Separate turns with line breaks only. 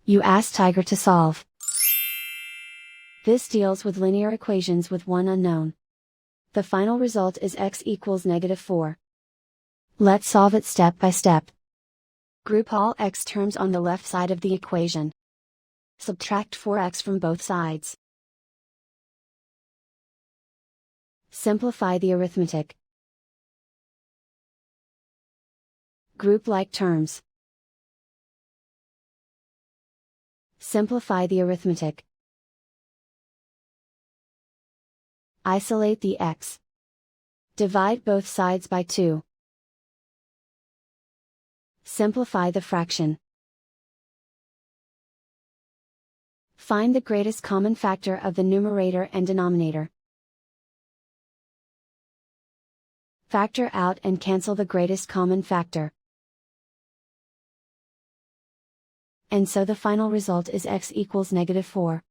You ask Tiger to solve. This deals with linear equations with one unknown. The final result is x equals -4. Let's solve it step by step. Group all x terms on the left side of the equation. Subtract 4x from both sides. Simplify the arithmetic. Group like terms. Simplify the arithmetic. Isolate the x. Divide both sides by 2. Simplify the fraction. Find the greatest common factor of the numerator and denominator. Factor out and cancel the greatest common factor. And so the final result is x equals -4.